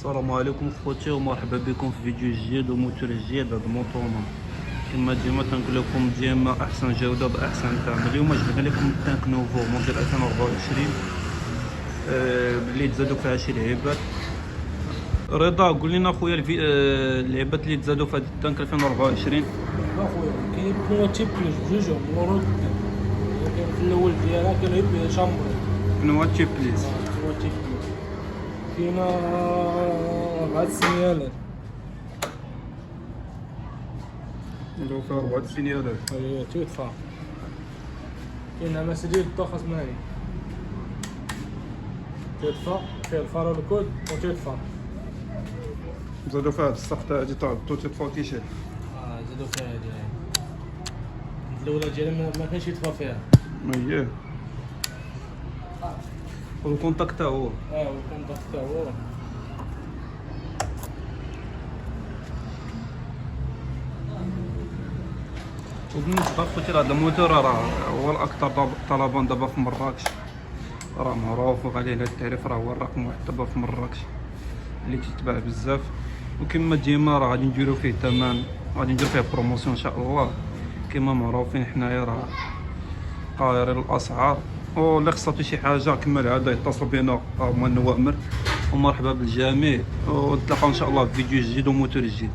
السلام عليكم خوتي ومرحبا بكم في فيديو جديد وموتور جديد. هذا موطورنا كما ديما تنقول لكم ديما احسن جوده باحسن ثمن. اليوم جبنا لكم تانك نوفو موديل 2024 اللي تزادوا فيها شي لعيبات. رضا قول لنا خويا اللعيبات اللي تزادوا في هذا التانك 2024. اخويا كاين بنواتي بلوس جوج مورود. كاين في الاول ديالها كاين غير شامبر بنواتي بليز بنواتي بلوس. كاينه 4 سينيالات نديرو فيها 4 سينيالات. هي تيدفع. كاينه مسديد الطاقه مالي تيدفع فيها الفار والكود وتيدفع. زادوا فيها هاد الصفطه هادي تاع الطو تيطفاو تيشيل. زادو فيها هادي الاولى ديالها ما كانش يدفع فيها. اييه والكونتاكت تا هو والكونتاكت تا هو. وبالنسبه لخوتي لهذا الموتور راه هو الاكثر طلبا دابا في مراكش، راه معروف وغالي على التعريف، راه هو الرقم واحد دابا في مراكش اللي كيتباع بزاف. وكما ديما راه غادي نديرو فيه ثمن، غادي ندير فيه بروموسيون ان شاء الله. كما معروفين حنايا راه قاهرين الاسعار، واللي خصاتو شي حاجه كما العاده يتصل بنا هما النوامر. ومرحبا بالجميع، ونتلاقاو ان شاء الله في فيديو جديد وموتور جديد.